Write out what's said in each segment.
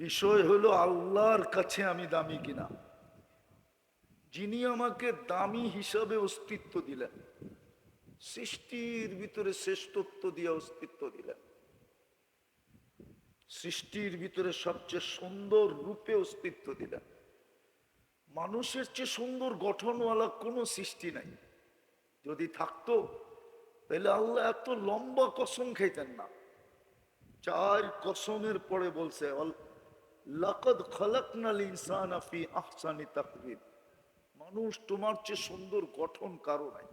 বিষয় হলো আল্লাহর কাছে আমি দামি কিনা, যিনি আমাকে দামি হিসাবে অস্তিত্ব দিলেন, সৃষ্টির ভিতরে শ্রেষ্ঠত্ব দিয়ে অস্তিত্ব দিলেন, সৃষ্টির ভিতরে সবচেয়ে সুন্দর রূপে অস্তিত্ব দিলেন। মানুষের চেয়ে সুন্দর গঠনওয়ালা কোনো সৃষ্টি নাই। যদি থাকতো তাহলে আল্লাহ এত লম্বা কসম খাইতেন না। 4 কসমের পরে বলছে লাকাদ খালাকনাল ইনসানা ফি আহসানি তাকওয়িম, মানুষ তোমার চেয়ে সুন্দর গঠন কারো নাই।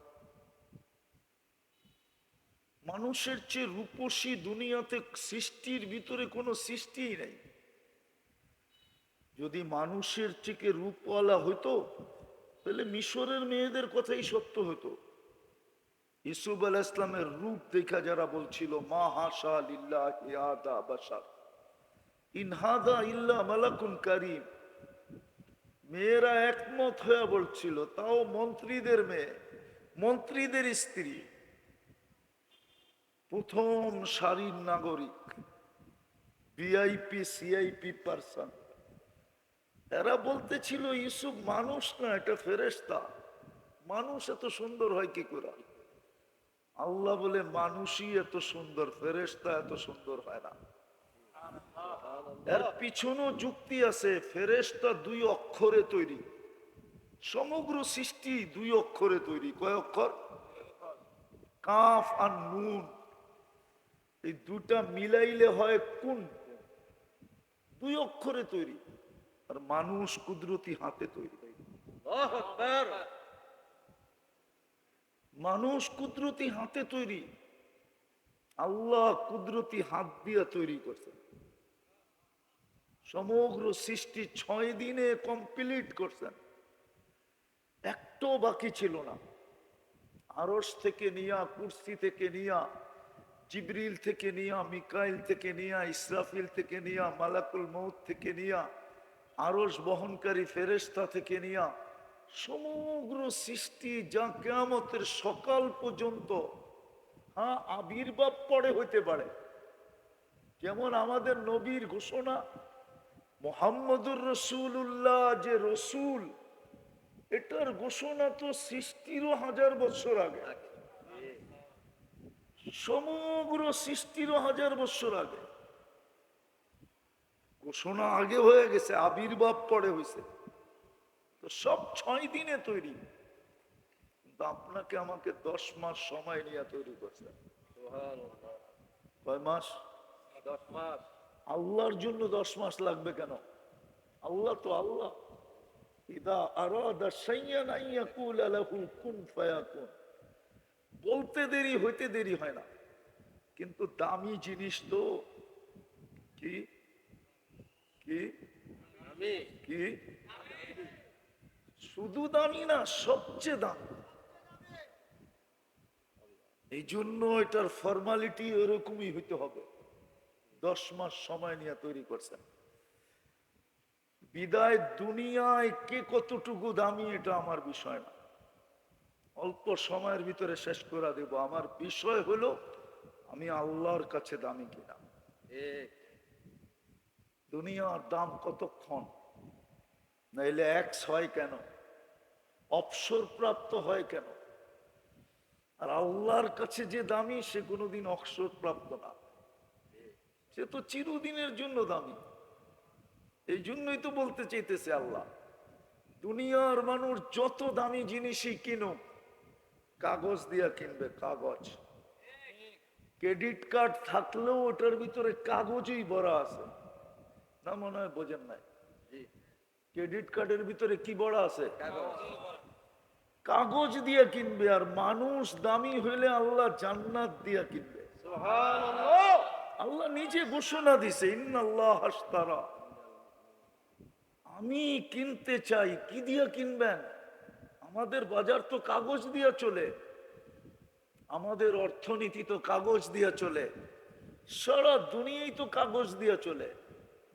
মানুষের চেয়ে রূপসী দুনিয়াতে সৃষ্টির ভিতরে কোনো সৃষ্টিই নাই। যদি মানুষের থেকে রূপওয়ালা হইতো তাহলে মিশরের মেয়েদের কথাই সত্য হতো। ইসুফ আলাইহিস সালামের রূপ দেখা যারা বলছিল মা হাশা লিল্লাহি হাদা বাশার ইন হাদা ইল্লা মালাকুন কারীম, মেয়েরা একমত হয়ে বলছিল, তাও মন্ত্রীদের মেয়ে, মন্ত্রীদের স্ত্রী, প্রথম সারির নাগরিক, ভিআইপি সিআইপি পারসন, এরা বলতেছিল ইউসুফ মানুষ না, এটা ফেরেশতা। মানুষ এত সুন্দর হয় কি করে? আল্লাহ বলে মানুষই এত সুন্দর, ফেরেশতা এত সুন্দর হয় না। এর পিছনেও যুক্তি আছে। ফেরেশতা 2 অক্ষরে তৈরি, সমগ্র সৃষ্টি 2 অক্ষরে তৈরি। কয় অক্ষর? কাফ আর নুন, এই দুটা মিলাইলে হয় কোন, 2 অক্ষরে তৈরি। আর মানুষ কুদরতি হাতে তৈরি। মানুষ কুদরতি হাতে তৈরি, আল্লাহ কুদরতি হাত দিয়ে তৈরি করছে। সমগ্র সৃষ্টি 6 দিনে কমপ্লিট করছেন, একটাও বাকি ছিল না। আরশ থেকে নিয়া, কুরসি থেকে নিয়া, জিবরিল থেকে নিয়া, মিকাইল থেকে নিয়া, ইসরাফিল থেকে নিয়া, মালাকুল মউত থেকে নিয়া, আরশ বহনকারী ফেরেশতা থেকে নিয়া, সমগ্র সৃষ্টি যা কিয়ামতের সকাল পর্যন্ত, হ্যাঁ আবির্ভাব পরে হইতে পারে। যেমন আমাদের নবীর ঘোষণা মুহাম্মদুর রাসূলুল্লাহ যে রসুল, এটার ঘোষণা তো সৃষ্টিরও 1000 বছর আগে, সমগ্র সৃষ্টিরও 1000 বছর আগে ঘোষণা আগে হয়ে গেছে, আবির্ভাব পরে হয়েছে। তো সব 6 দিনে তৈরি, কিন্তু আপনাকে আমাকে 10 মাস সময় নিয়ে তৈরি করছে। কয় মাস? 10 মাস। আল্লাহর জন্য 10 মাস লাগবে কেন? আল্লাহ তো আল্লাহ, ইদা আরাদা শাইয়ান আন ইয়াকুলা লাহু কুন ফায়াকুন, বলতে দেরি হইতে দেরি হয় না। কিন্তু দামি জিনিস তো কি কি কি, শুধু দামি না, সবচেয়ে দামি। এই জন্য এটার ফর্মালিটি এরকমই হইতে হবে। 10 মাস সময় নিয়ে তৈরি করছেন। বিদায় দুনিয়ায় কে কতটুকু দামি এটা আমার বিষয় না, অল্প সময়ের ভিতরে শেষ করে দেব। আমার বিষয় হলো আমি আল্লাহর কাছে দামি কিনা। দুনিয়ার দাম কতক্ষণ, নাইলে এক্স হয় কেন, অবসর প্রাপ্ত হয় কেন? আর আল্লাহর কাছে যে দামি সে কোনোদিন অবসর প্রাপ্ত না, সে তো চিরদিনের জন্য দামি। এই জন্যই তো বলতে চাইতেছে আল্লাহ, দুনিয়ার মানুষ যত দামি জিনিসই কিনুক, কাগজ দিয়া কিনবে, কাগজ। ক্রেডিট কার্ড থাকলেও ওটার ভিতরে কাগজই ভরা আছে, না মনে হয় বোঝেন নাই? ক্রেডিট কার্ডের ভিতরে কি ভরা আছে? কাগজ দিয়ে কিনবে। আর মানুষ দামি হইলে আল্লাহ জান্নাত দিয়া কিনবে। আল্লাহ নিজে ঘোষণা দিছে ইন্নাল্লাহ আশতারা, আমি কিনতে চাই। কি দিয়া কিনবেন? আমাদের বাজার তো কাগজ দিয়া চলে, আমাদের অর্থনীতি তো কাগজ দিয়া চলে, সারা দুনিয়াই তো কাগজ দিয়া চলে।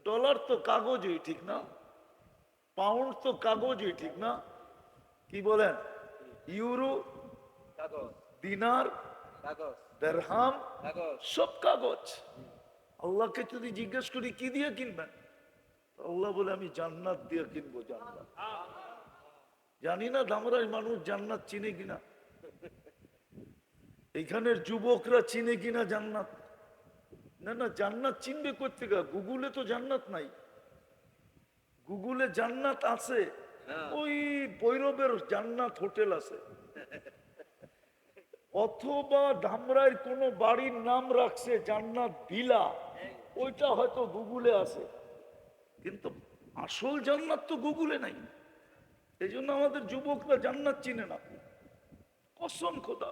ডলার তো কাগজই, ঠিক না? পাউন্ড তো কাগজই, ঠিক না? কি বলেন? ইউরো কাগজ, দিনার কাগজ, দিরহাম কাগজ, সব কাগজ। আল্লাহকে যদি জিজ্ঞেস করি কি দিয়ে কিনবেন, আল্লাহ বলে আমি জান্নাত দিয়ে কিনবো জান্নাত। জানি না ধামরাই মানুষ জান্নাত চিনে কিনা, এইখানের যুবকরা চিনে কিনা জান্নাত। না না, জান্নাত চিনবে কোথেকে? গুগলে তো জান্নাত নাই। গুগলে জান্নাত আছে, ওই ভৈরবের জান্নাত হোটেল আছে, অথবা ধামরাইয়ের কোন বাড়ির নাম রাখছে জান্নাত ভিলা, ওইটা হয়তো গুগলে আছে, কিন্তু আসল জান্নাত তো গুগলে নাই। এই জন্য আমাদের যুবকরা জান্নাত চিনে না, কসম খোদা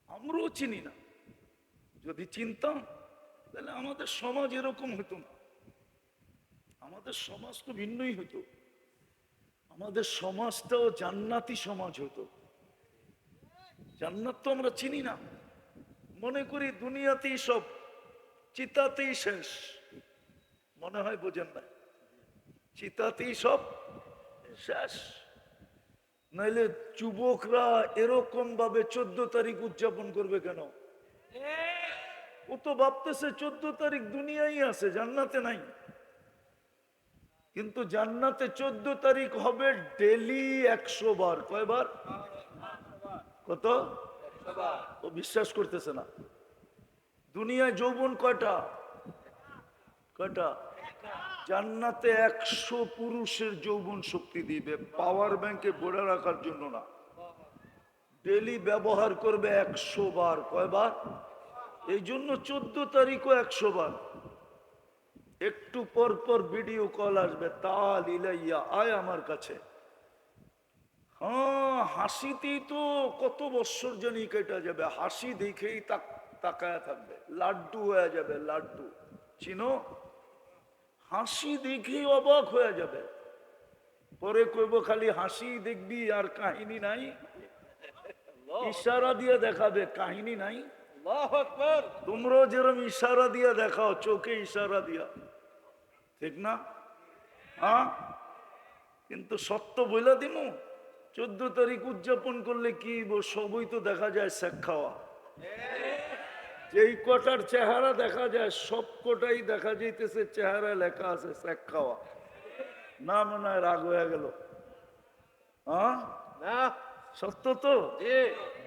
আমরাও চিনি না। যদি চিনতাম তাহলে আমাদের সমাজ এরকম হতো না, আমাদের সমাজ তো ভিন্নই হতো, আমাদের সমাজটাও জান্নাতি সমাজ হতো। জান্নাত তো আমরা চিনি না, মনে করি দুনিয়াতেই সব, চিতাতেই শেষ। মনে হয় বোঝেন না, চিতাতেই সব শেষ। নাইলে যুবকরা এরকম ভাবে 14 তারিখ উদযাপন করবে কেন? ও তো ভাবতেছে 14 তারিখ দুনিয়ায় আছে, জান্নাতে নাই। কিন্তু জান্নাতে 14 তারিখ হবে ডেলি 100 বার। কয়বার? কত? ও বিশ্বাস করতেছে না। দুনিয়ায় যৌবন কয়টা? কয়টা? জান্নাতে 100 পুরুষের যৌবন শক্তি দিবে, পাওয়ার ব্যাংকে ভরে রাখার জন্য না। ডেলি ব্যবহার করবে 100 বার। কয়বার? এই জন্য 14 তারিখও 100 বার। একটু পর পর ভিডিও কল আসবে, তাল ইলাইয়া, আয় আমার কাছে। হ্যাঁ, হাসিতেই তো কত বৎসর জানি কেটে যাবে, হাসি দেখেই তাকায় থাকবে, লাড্ডু হয়ে যাবে, লাড্ডু। চিনো? হাসি দেখেই অবাক হয়ে যাবে, পরে কইব খালি হাসি দেখবি আর কাহিনী নাই, ইশারা দিয়ে দেখাবে, কাহিনী নাই। তোমরাও যেরকম ইশারা দিয়ে দেখাও, চোখে ইশারা দিয়া, ঠিক না? হ্যাঁ, কিন্তু সত্য বইলা দিমু, 14 তারিখ উদযাপন করলে কি সবই তো দেখা যায় শেখ খাওয়া। যেই কটার চেহারা দেখা যায় সব কটাই দেখা যাইতেছে চেহারা লেখা আছে শেখ খাওয়া। না মনে হয় রাগ হয়ে গেল? হ্যাঁ, সত্য তো।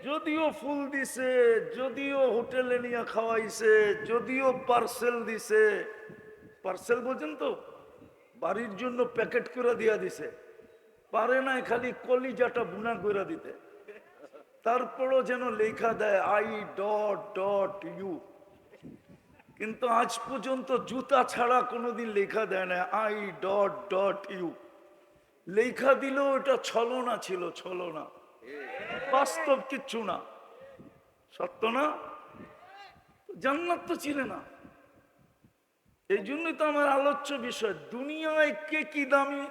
যদিও ফুল দিছে, যদিও হোটেলে নিয়ে খাওয়াইছে, যদিও পার্সেল দিছে, পার্সেল বোঝেন তো, বাড়ির জন্য প্যাকেট করে দিয়া দিছে, পারে নাই খালি কলিজাটা বুনা করে দিতে। তারপরও যেন লেখা দেয় I.ইউ, কিন্তু আজ পর্যন্ত জুতা ছাড়া কোনোদিন লেখা দেয় না I.ইউ। লেখা দিলেও ওটা ছলনা ছিল, ছলনা, বাস্তব কিচ্ছু না। সত্য না? জান্নাত তো চিনে না। এই জন্যই তো আমার আলোচ্য বিষয়, দুনিয়ায় কে কি দামি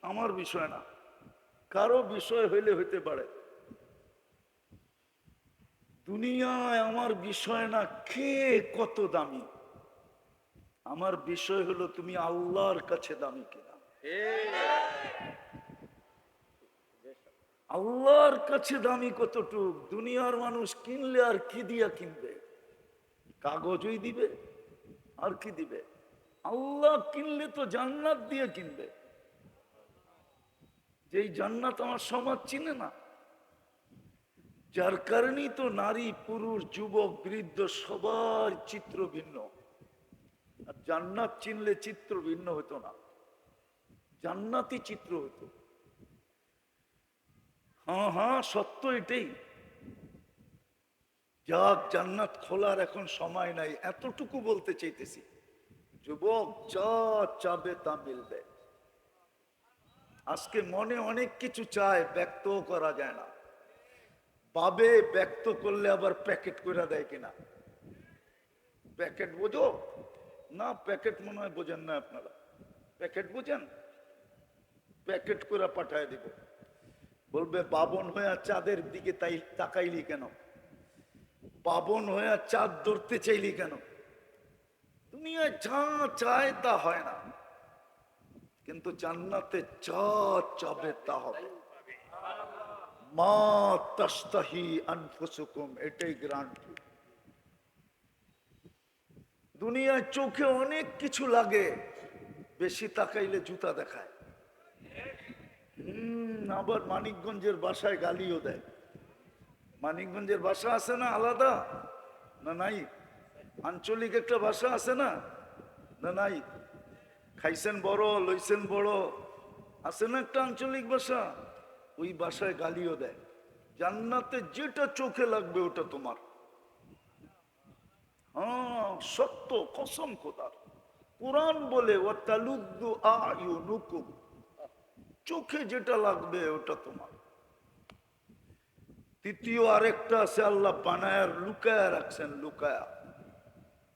আমার বিষয় না, কারো বিষয় হইলে হইতে পারে। দুনিয়ায় আমার বিষয় না কে কত দামি, আমার বিষয় হলো তুমি আল্লাহর কাছে দামি কিনা। আল্লাহর কাছে দামি কতটুক? দুনিয়ার মানুষ কিনলে আর কি দিয়া কিনবে? কাগজই দিবে, আর কি দিবে? আল্লাহ কিনলে তো জান্নাত দিয়ে কিনবে, যেই জান্নাত আমার সমাজ চিনে না। যার কারণেই তো নারী পুরুষ যুবক বৃদ্ধ সবার চিত্র ভিন্ন। আর জান্নাত চিনলে চিত্র ভিন্ন হতো না, জান্নাতি চিত্র হতো। হ্যাঁ হ্যাঁ, সত্য এটাই। যাক, জান্নাত খোলার এখন সময় নাই, এতটুকু বলতে চাইতেছি, যুবক যা চাবে তা মিলবে। আজকে মনে অনেক কিছু চায়, ব্যক্তও করা যায় না। ভাবে ব্যক্ত করলে আবার প্যাকেট করে দেয় কিনা। প্যাকেট বোঝো না? প্যাকেট মনে হয় বোঝেন না আপনারা। প্যাকেট বোঝেন? প্যাকেট করে পাঠায় দিব, বলবে বাবন হয়ে চাঁদের দিকে তাই তাকাইলি কেন, বাবন হয়ে চাঁদ ধরতে চাইলি কেন। দুনিয়ায় যা চায় তা হয় না, কিন্তু জান্নাতে যা চাবে তা হবে। মা তাস্তাহি আনফুসুকুম, এটাই গ্যারান্টি। দুনিয়ায় চোখে অনেক কিছু লাগে, বেশি তাকাইলে জুতা দেখায়। আবার মানিকগঞ্জের বাসায় গালিও দেয়। মানিকগঞ্জের ভাষা আছে না আলাদা, না নাই? আঞ্চলিক একটা ভাষা আছে না, না নাই? খাইছেন বড়, লইছেন বড়, আছে না একটা আঞ্চলিক ভাষা? ওই ভাষায় গালিও দেয়। জান্নাতে যেটা চোখে লাগবে ওটা তোমার। হ্যাঁ, সত্য, কসম খোদার। কুরআন বলে ওয়াতালুদ্দু আয়ুনুকুম, চোখে যেটা লাগবে ওটা তোমার। তৃতীয় আরেকটা আছে, আল্লাহ বানায়ার লুকায়া রাখছেন, লুকায়া।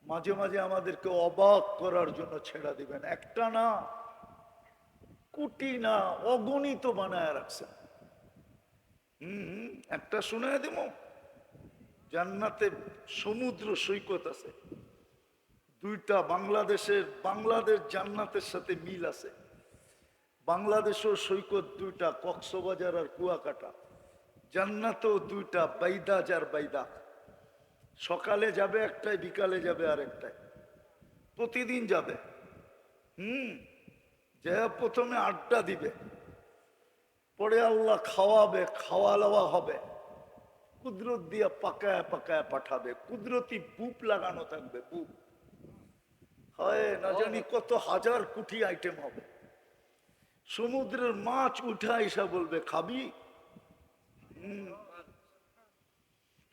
মাঝে মাঝে আমাদেরকে অবাক করার জন্য ছেড়া দিবেন। একটা না, কোটি না, অগণিত বানায়া রাখছেন। একটা শুনে দেব, জান্নাতে সমুদ্র সৈকত আছে দুইটা। বাংলাদেশ জান্নাতের সাথে মিল আছে। বাংলাদেশেও সৈকত দুইটা, কক্সবাজার আর কুয়াকাটা। জান্নাতেও দুইটা, বাইদাজ আর বাইদা। সকালে যাবে একটাই, বিকালে যাবে আরেকটাই, প্রতিদিন যাবে। যে প্রথমে আড্ডা দিবে, পরে আল্লাহ খাওয়াবে, খাওয়া দাওয়া হবে, কুদরত দিয়া পাকায় পাকায় পাঠাবে। কুদরতি বুপ লাগানো থাকবে, বুপ। হয় না জানি কত হাজার কোটি আইটেম হবে। সমুদ্রের মাছ উঠা এসা বলবে খাবি।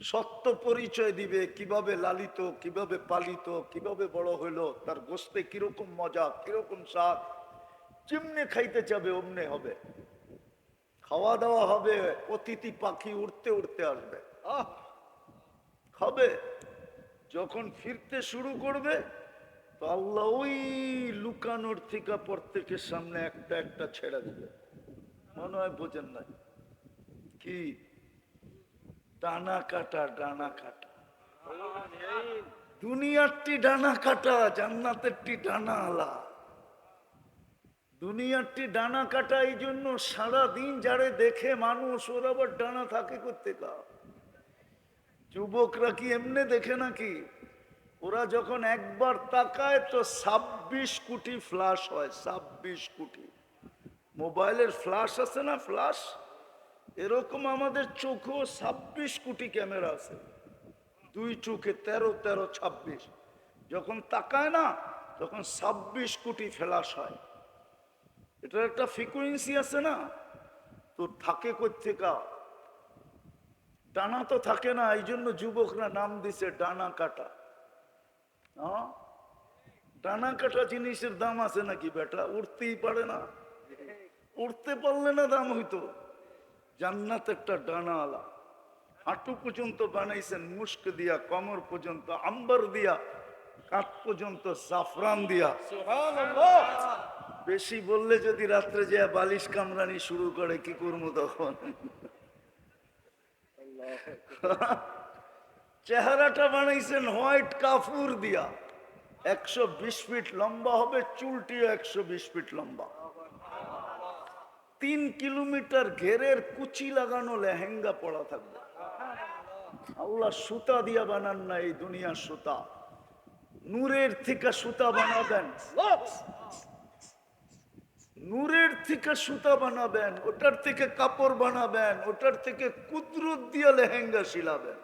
সত্য পরিচয় দিবে, কিভাবে লালিত, কিভাবে পালিত, কিভাবে বড় হইলো, তার গোস্তে কিরকম মজা, কিরকম স্বাদ। যেমনে খাইতে চাবে অমনে হবে। খাওয়া দাওয়া হবে, অতিথি পাখি উড়তে উড়তে আসবে, খাবে। যখন ফিরতে শুরু করবে তো আল্লাহ ওই লুকানোর থেকে প্রত্যেকের সামনে একটা একটা ছেড়ে দিবে। মনে হয় বোঝেন নাই কি? ডানা কাটা, ডানা কাটা। দুনিয়ারটি ডানা কাটা, জান্নাতেরটি ডানা আলা। দুনিয়ারটি ডানা কাটা, এই জন্য সারাদিন যারে দেখে মানুষ, ওর আবার ডানা থাকে করতে কা। যুবকরা কি এমনি দেখে নাকি? ওরা যখন একবার তাকায় তো 26 কোটি ফ্ল্যাশ হয়, 26 কোটি। মোবাইলের ফ্ল্যাশ আছে না, ফ্ল্যাশ, এরকম আমাদের চোখেও 26 কোটি ক্যামেরা আছে। দুই চোখে 13 13 26। যখন তাকায় না তখন 26 কোটি ফ্ল্যাশ হয়। এটার একটা ফ্রিকোয়েন্সি আছে না, তো থাকে কোত্থেকা? ডানা তো থাকে না, এই জন্য যুবকরা নাম দিছে ডানা কাটা। ডানা কাটা জিনিসের দাম আছে নাকি বেটা? উঠতেই পারে না, উঠতে পারলে না দাম হইতো। জান্নাত একটা ডানা আলা। হাঁটু পর্যন্ত বানাইছেন মুস্ক দিয়া, কমর পর্যন্ত আম্বার দিয়া, কাঁধ পর্যন্ত জাফরান দিয়া। বেশি বললে যদি রাত্রে যে বালিশ কামরানি শুরু করে কি করবো তখন? চেহারাটা বানাইছেন হোয়াইট কাফুর দিয়া, 120 ফিট লম্বা হবে, চুলটিও 120 ফিট লম্বা। 3 কিলোমিটার ঘেরের কুচি লাগানো লেহেঙ্গা পড়া থাকবে। আল্লাহ সুতা দিয়া বানান না এই দুনিয়ার সুতা, নূরের থেকে সুতা বানাবেন, নূরের থেকে সুতা বানাবেন, ওটার থেকে কাপড় বানাবেন, ওটার থেকে কুদরত দিয়া লেহেঙ্গা শিলাবেন।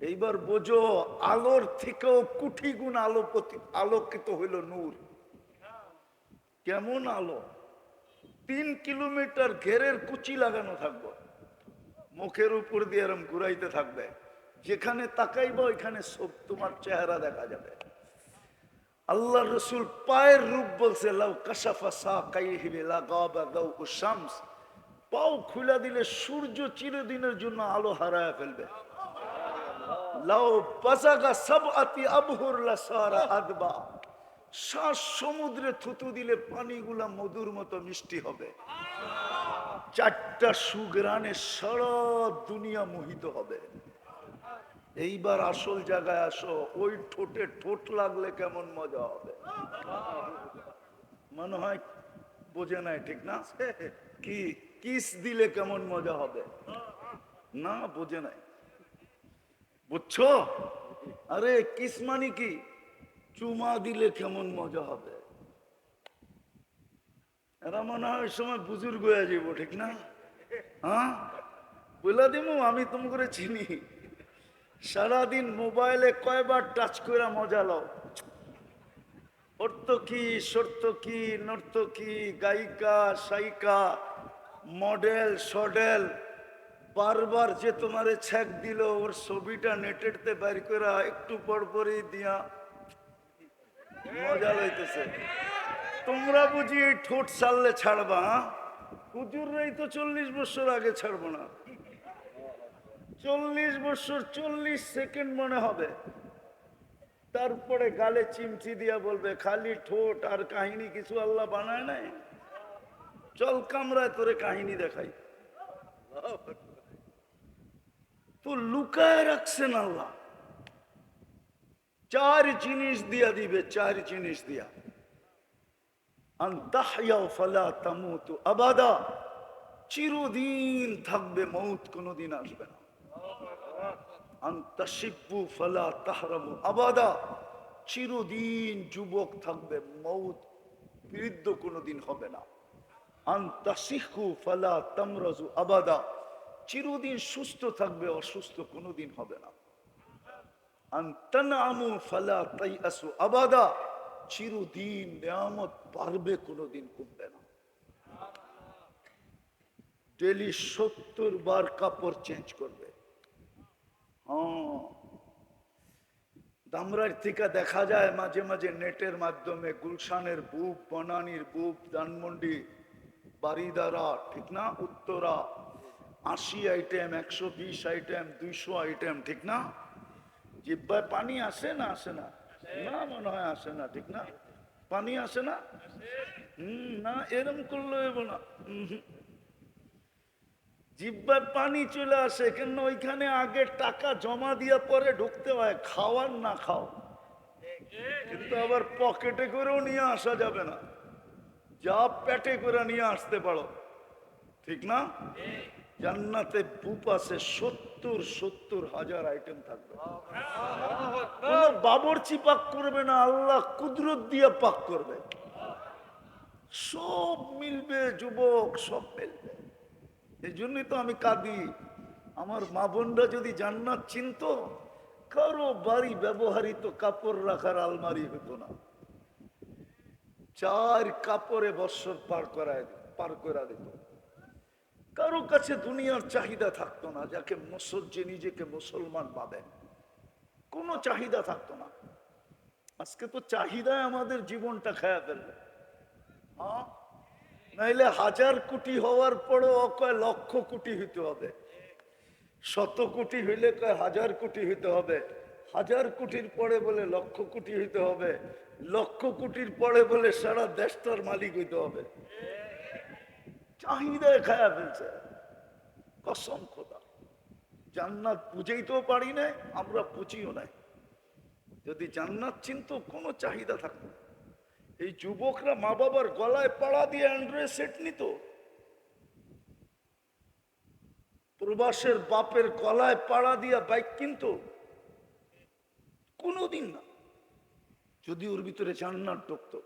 এইবার বোঝো, আলোর থেকেও কোটি গুণ আলোকিত হইল নূর। কেমন আলো? 3 কিলোমিটার ঘেরের কুচি লাগানো থাকবে, মুখের উপর দিয়ে এরম ঘুরাইতে থাকবে। যেখানে তাকাইব ওইখানে সব তোমার চেহারা দেখা যাবে। আল্লাহ রসুল পায়ের রূপ বলছে, লাউ কাশাফা সাকাইহি লাগাবা দাউ শামস, পাও খুলে দিলে সূর্য চিরদিনের জন্য আলো হারায় ফেলবে। লাউ বাজাগা সাবআতি আবহুর লাসারা আদবা, শ্বাস সমুদ্রে থুতু দিলে পানিগুলা মধুর মতো মিষ্টি হবে। 4টা সুগ্রানে সারা দুনিয়া মোহিত হবে। এইবার আসল জায়গায় আসো, ওই ঠোঁটে ঠোঁট লাগলে কেমন মজা হবে। মনে হয় বোঝে নাই, ঠিক না? কি কিস দিলে কেমন মজা হবে? না বোঝে নাই, বুঝছো? আরে কিস মানে কি? চুমা দিলে কেমন মজা হবে। এরা মনে হয় ওই সময় বুজুর্গ হয়ে যাব, ঠিক না? হ্যাঁ, বলে দিমু আমি তুমি করে চিনি। সারাদিন মোবাইলে কয়বার টাচ করে মজা লও। অর্থকি, সর্তকি, নর্তকি, গায়িকা, সায়িকা, মডেল, সডেল, বারবার যে তোমারে ছ্যাক দিল ওর ছবিটা নেটেরতে বাইর করে একটু পর পরই দিয়া মজা লইতেছে। তোমরা বুঝি এই ঠোঁট ছাড়লে ছাড়বা? হুজুররাই তো 40 বছর আগে ছাড়বো না। 40 বছর 40 সেকেন্ড মনে হবে, তারপরে গালে চিমচি দিয়া বলবে খালি ঠোঁট আর কাহিনী কিছু আল্লাহ বানায় নাই। চল কামরায় তোরে কাহিনী দেখাই। তো লুকায় রাখছেন আল্লাহ। 4 জিনিস দিয়া দিবে, 4 জিনিস দিয়া। আন তাহইয়া ফালা তামুতু আবাদা, চিরদিন থাকবে, মৌত কোনোদিন আসবে না। আন তাশিব্বু ফালা তাহরামু আবাদা, চিরদিন যুবক থাকবে, মৌত বৃদ্ধ কোনোদিন হবে না। আন তাসিহু ফালা তামরাজু আবাদা, চিরদিন সুস্থ থাকবে, অসুস্থ কোনোদিন হবে না। আন তানআমু ফালা তাইআসু আবাদা, চিরদিন নিয়ামত পারবে, কোনোদিন কমবে না। ডেলি 70 বার কাপড় চেঞ্জ করবে। হ্যাঁ, দামরার থেকে দেখা যায় মাঝে মাঝে নেটের মাধ্যমে গুলশানের বুক, বনানীর বুক, ধানমন্ডি, বারিদারা, ঠিক না, উত্তরা, 80 আইটেম, 120 আইটেম, 200 আইটেম, ঠিক না? জিব্বায় পানি আসে না? আসে না? না মনে হয় আসে না, ঠিক না? পানি আসে না? না, এরম করলে হইব না। জিব্বায় পানি চলে আসে কেন? ওইখানে আগে টাকা জমা দিয়া পরে ঢুকতে হয়, খাওয়ার না খাও। কিন্তু আবার পকেটে করেও নিয়ে আসা যাবে না, যা পেটে করে নিয়ে আসতে পারো, ঠিক না? জান্নাতে বুপ আছে 70,000 আইটেম থাকবে। কোনো বাবরচি পাক করবে না, আল্লাহ কুদরত দিয়ে পাক করবে। সব মিলবে যুবক, সব মিলবে। এই জন্যই তো আমি কাঁদি। আমার মা বোনরা যদি জান্নাত চিনত, কারো বাড়ি ব্যবহৃত কাপড় রাখার আলমারি হতো না। 4 কাপড়ে বৎসর পার করা দিত। কারো কাছে দুনিয়ার চাহিদা থাকতো না, যাকে যে নিজেকে মুসলমান ভাবে, কোনো চাহিদা থাকতো না। আজকে তো চাহিদায় আমাদের জীবনটা খেয়ে ফেলবে। হ্যাঁ, নাইলে 1000 কোটি হওয়ার পরও কয় লক্ষ কোটি হইতে হবে, 100 কোটি হইলে কয় 1000 কোটি হইতে হবে, 1000 কোটির পরে বলে লক্ষ কোটি হইতে হবে, লক্ষ কোটির পরে বলে সারা দেশটার মালিক হইতে হবে। চাহিদায় খায়া ফেলছে। কসম খোদা, জান্নাত বুঝেইতেও পারি না, আমরা বুঝিও নাই। যদি জান্নাত চিনতো, কোনো চাহিদা থাকতো না। এই যুবকরা মা বাবার গলায় পাড়া দিয়ে অ্যান্ড্রয়েড সেট নিত, প্রবাসের বাপের গলায় পাড়া দিয়া বাইক কিনতো, কোনোদিন না, যদি ওর ভিতরে জান্নাত ঢুকতো।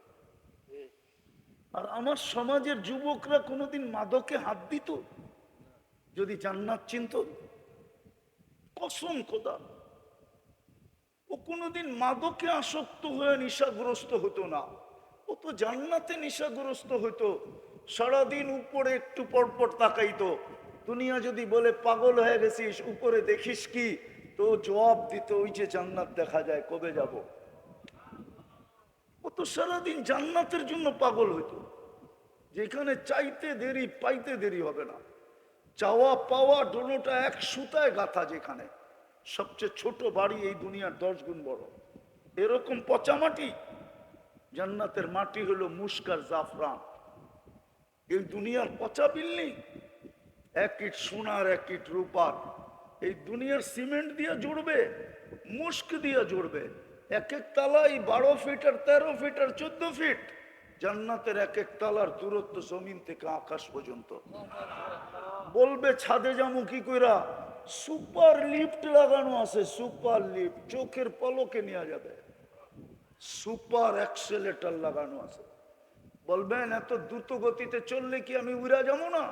আর আমার সমাজের যুবকরা কোনোদিন মাদকে হাত দিত যদি জান্নাত চিনত? কসম খোদা, ও কোনোদিন মাদকে আসক্ত হয়ে নেশাগ্রস্ত হতো না, ও তো জান্নাতে নেশাগ্রস্ত হতো। সারাদিন উপরে একটু পরপর তাকাইতো। দুনিয়া যদি বলে পাগল হয়ে গেছিস, উপরে দেখিস কি, তো জবাব দিত ওই যে জান্নাত দেখা যায়, কবে যাব। ও তো সারাদিন জান্নাতের জন্য পাগল হইতো, যেখানে চাইতে দেরি পাইতে দেরি হবে না। চাওয়া পাওয়া দোনোটা এক সুতায় গাথা। যেখানে সবচেয়ে ছোট বাড়ি এই দুনিয়ার 10 গুণ বড়, এরকম পচা মাটি। জান্নাতের মাটি হলো মুস্কার জাফরান। এই দুনিয়ার পচা বিল্ডিং, 1 ইট সোনার 1 ইট রূপার। এই দুনিয়ার সিমেন্ট দিয়ে জুড়বে, মুস্ক দিয়ে জুড়বে। 1 তালাই 12 ফিট আর 13 ফিট আর 14 ফিট। জান্নাতের 1 তালার দূরত্ব জমিন থেকে আকাশ পর্যন্ত। বলবে ছাদে যাবো কি কইরা, সুপার লিফট লাগানো আছে, সুপার লিফট, চোখের পলকে নেওয়া যাবে। সুপার অ্যাক্সেলেটর লাগানো আছে। বলবেন এত দ্রুত গতিতে চললে কি আমি উড়া যাবো না?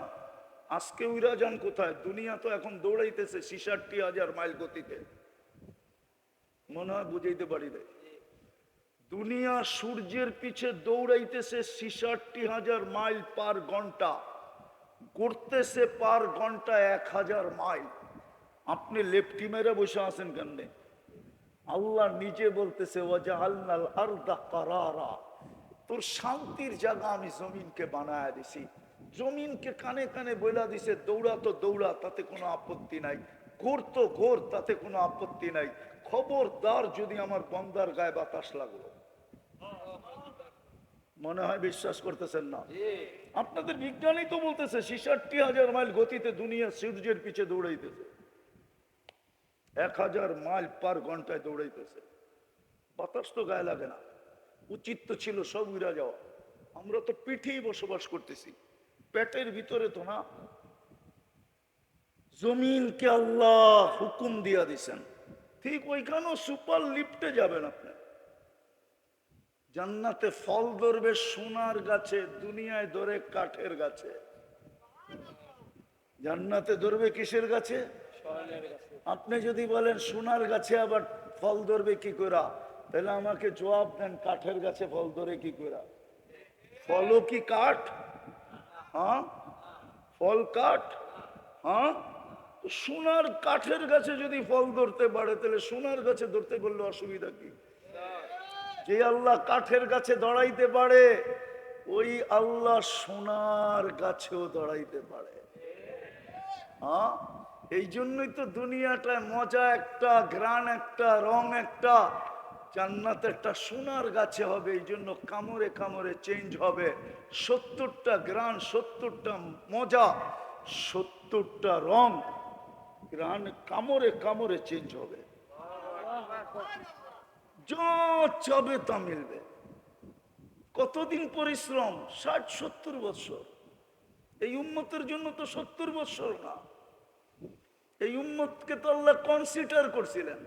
আজকে উড়া যান কোথায়? দুনিয়া তো এখন দৌড়াইতেছে 66,000 মাইল গতিতে। মনে হয় বুঝাইতে পারি রে। দুনিয়া সূর্যের পিছে দৌড়াইতেছে 66,000 মাইল পার ঘন্টা, করতেছে পার ঘন্টা 1,000 মাইল। আপনি লেফটি মেরে বসে আছেন কেন? আল্লাহ নিজে বলতেছে ওয়াজআলনাল আরদা কারারা, তোর শান্তির জায়গা আমি জমিনকে বানায় দিছি। জমিনকে কানে কানে বইলা দিছে দৌড়া তো দৌড়া, তাতে কোনো আপত্তি নাই, ঘোর তো ঘোর, তাতে কোনো আপত্তি নাই। খবরদার যদি আমার বন্দার গায়ে বাতাস লাগলো। মনে হয় বিশ্বাস করতেছেন না? আপনাদের বিজ্ঞানী তো বলতেছে 66,000 মাইল গতিতে দুনিয়া সূর্যের পিছে দৌড়াইতেছে, 1,000 মাইল পার ঘন্টায় দৌড়াইতেছে। বাতাস তো গায়ে লাগে না। উচিত তো ছিল সব উড়া যাওয়া। আমরা তো পিঠেই বসবাস করতেছি, পেটের ভিতরে তো না। জমিনকে আল্লাহ হুকুম দিয়া দিছেন, ঠিক ওইখানেও সুপার লিফটে যাবেন আপনি। জান্নাতে ফল ধরবে সোনার গাছে, দুনিয়ায় ধরে কাঠের গাছে। জান্নাতে ধরবে কিসের গাছে? আপনি যদি বলেন সোনার গাছে আবার ফল ধরবে কি করে, তাহলে আমাকে জবাব দেন কাঠের গাছে ফল ধরে কি করে? ফলও কি কাঠ? হ্যাঁ, ফল কাঠ। হ্যাঁ, সোনার কাঠের গাছে যদি ফল ধরতে পারে, তাহলে সোনার গাছে ধরতে পারলে অসুবিধা কি? যে আল্লাহ কাঠের গাছে দাঁড়াইতে পারে, ওই আল্লাহ সোনার গাছেও দাঁড়াইতে পারে। হ্যাঁ, এই জন্যই তো দুনিয়াটায় মজা একটা, গ্রান একটা, রং একটা। জান্নাত একটা সোনার গাছে হবে, এই জন্য কামড়ে কামড়ে চেঞ্জ হবে। 70টা গ্রান, 70টা মজা, 70টা রং, গ্রান কামড়ে কামড়ে চেঞ্জ হবে। যা চাবে তা মিলবে। কতদিন পরিশ্রম? 60-70 বছর। এই উম্মতের জন্য তো 70 বছর না। এই উম্মতকে তো আল্লাহ কনসিডার করছিলেন।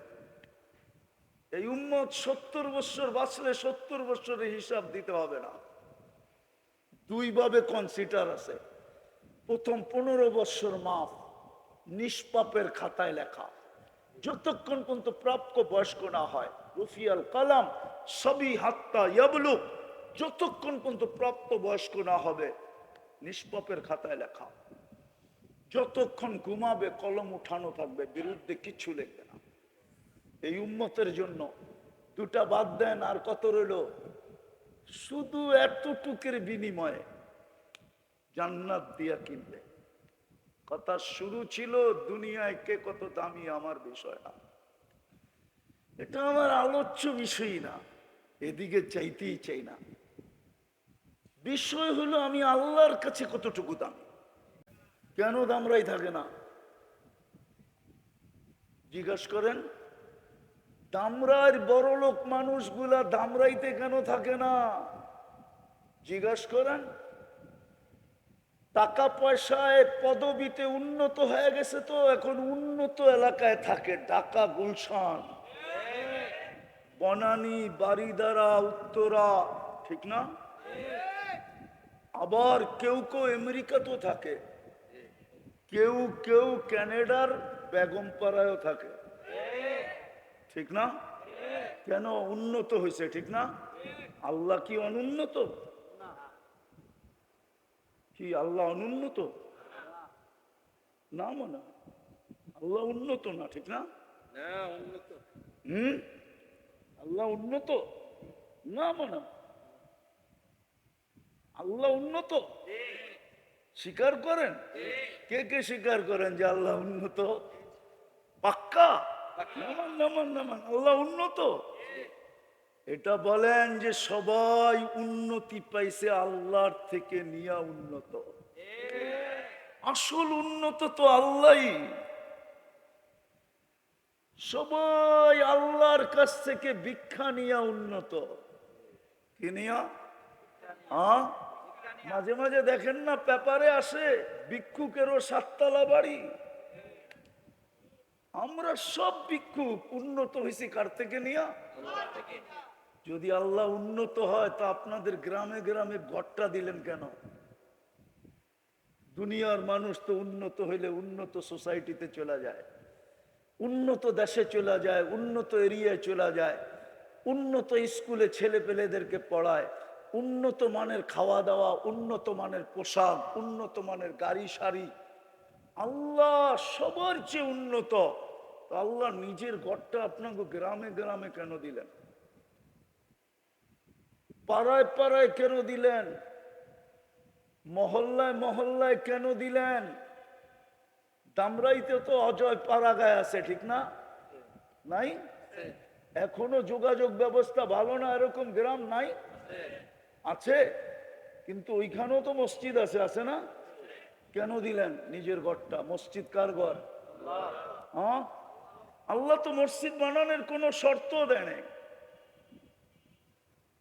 এই উম্মত 70 বছর বাঁচলে 70 বছরের হিসাব দিতে হবে না। দুই ভাবে কনসিডার আছে। প্রথম 15 বছর মাফ, নিষ্পাপের খাতায় লেখা, যতক্ষণ পর্যন্ত প্রাপ্য বয়স্ক না হয়। রফিয়াল কালাম সবই হাত্তা ইয়াবলুগ, যতক্ষণ পর্যন্ত প্রাপ্ত বয়স্ক না হবে নিষ্পাপের খাতায় লেখা। যতক্ষণ ঘুমাবে কলম উঠানো থাকবে, বিরুদ্ধে কিচ্ছু লিখবে না। এই উম্মতের জন্য দুটা বাদ দেন, আর কত রইল? শুধু এতটুকের বিনিময়ে জান্নাত দিয়া কিনবে। কথা শুরু ছিল দুনিয়ায় কে কত দামি আমার বিষয় না, এটা আমার আলোচ্য বিষয় না, এদিকে চাইতেই চাই না। বিষয় হলো আমি আল্লাহর কাছে কতটুকু দামি। কেন দামরাই থাকে না? জিজ্ঞাসা করেন। দামরার বড় লোক মানুষগুলা দামরাইতে কেন থাকে না? জিজ্ঞাসা করেন। টাকা পয়সায় পদবিতে উন্নত হয়ে গেছে, তো এখন উন্নত এলাকায় থাকে, ঢাকা, গুলশান, বনানী, বারিধারা, উত্তরা, ঠিক না? আবার কেউ কেউ আমেরিকাতেও থাকে, কেউ কেউ কানাডার বেগমপাড়ায়ও থাকে, ঠিক না? কেন? উন্নত হয়েছে, ঠিক না? আল্লাহ কি অনুন্নত? কি আল্লাহ অনুন্নত? না, মনে হয় আল্লাহ উন্নত না, ঠিক না? আল্লাহ উন্নত না, মনে হয় আল্লাহ উন্নত। স্বীকার করেন? কে কে স্বীকার করেন যে আল্লাহ উন্নত? পাক্কা নামান নামান নামান, আল্লাহ উন্নত। এটা বলেন যে সবাই উন্নতি পাইছে আল্লাহর থেকে নিয়া উন্নত। আসল উন্নত তো আল্লাহই। সবাই আল্লাহর কাছ থেকে ভিক্ষা নিয়া উন্নত। কি নিয়া? মাঝে মাঝে দেখেন না পেপারে আসে ভিক্ষুকেরও 7 তলা বাড়ি। আমরা সব ভিক্ষুক। উন্নত হয়েছি কার থেকে নিয়া? যদি আল্লাহ উন্নত হয় তা আপনাদের গ্রামে গ্রামে ঘরটা দিলেন কেন? দুনিয়ার মানুষ তো উন্নত হইলে উন্নত সোসাইটিতে চলে যায়, উন্নত দেশে চলে যায়, উন্নত এরিয়ায় চলে যায়, উন্নত স্কুলে ছেলে পেলেদেরকে পড়ায়, উন্নত মানের খাওয়া দাওয়া, উন্নত মানের পোশাক, উন্নত মানের গাড়ি সারি। আল্লাহ সবার চেয়ে উন্নত। তো আল্লাহ নিজের ঘরটা আপনাকে গ্রামে গ্রামে কেন দিলেন? পাড়ায় পাড়ায় কেন দিলেন? মহল্লায় মহল্লায় কেন দিলেন? দামরাইতে তো অজয় পাড়াগায় আছে, ঠিক না? নাই? এখনো যোগাযোগ ব্যবস্থা ভালো না এরকম গ্রাম নাই? আছে, কিন্তু ওইখানেও তো মসজিদ আছে, আছে না? কেন দিলেন নিজের ঘরটা? মসজিদ কার ঘর? হ্যাঁ, আল্লাহ তো মসজিদ বানানোর কোনো শর্ত দেয় নাই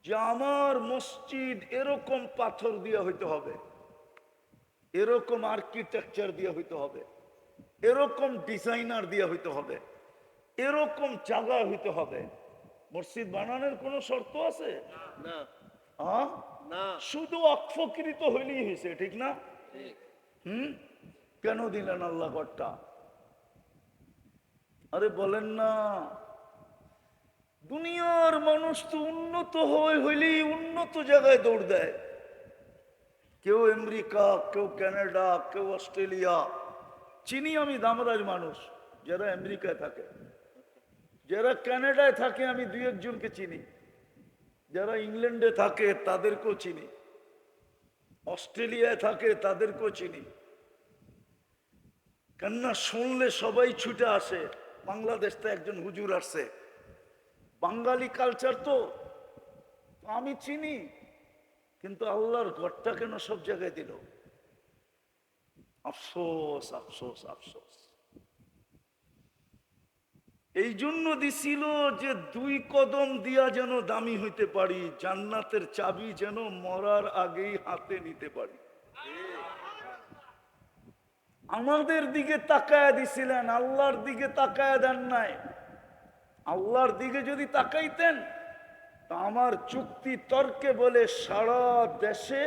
যে আমার মসজিদ এরকম পাথর দিয়ে হইতে হবে, এরকম আর্কিটেকচার দিয়ে হইতে হবে, এরকম ডিজাইনার দিয়ে হইতে হবে, এরকম জায়গা হইতে হবে। মসজিদ বানানোর কোনো শর্ত আছে? না, হ্যাঁ, না। শুধু অক্ষকৃত হইলেই হয়েছে, ঠিক না? কেন দিলেন আল্লাহ ঘরটা? আরে বলেন না। দুনিয়ার মানুষ তো উন্নত হইলেই উন্নত জায়গায় দৌড় দেয়। কেউ আমেরিকা, কেউ কানাডা, কেউ অস্ট্রেলিয়া। চিনি আমি দামরাজ মানুষ যারা আমেরিকায় থাকে, যারা কানাডায় থাকে আমি দুই একজনকে চিনি, যারা ইংল্যান্ডে থাকে তাদেরকেও চিনি, অস্ট্রেলিয়ায় থাকে তাদেরকেও চিনি। কেননা শুনলে সবাই ছুটে আসে। বাংলাদেশ থেকে একজন হুজুর আসছে, বাঙালি কালচার তো আমি চিনি, কিন্তু আল্লাহর ঘরটা কেন সব জায়গায় দিল? আফসোস, আফসোস, আফসোস। এই জন্য দিছিল যে 2 কদম দিয়া যেন দামি হইতে পারি, জান্নাতের চাবি যেন মরার আগেই হাতে নিতে পারি। আমাদের দিকে তাকায় দিছিলেন, আল্লাহর দিকে তাকায় দেন নাই। আল্লাহর দিকে যদি তাকাইতেন তা আমার যুক্তি তর্কে বলে সারা দেশে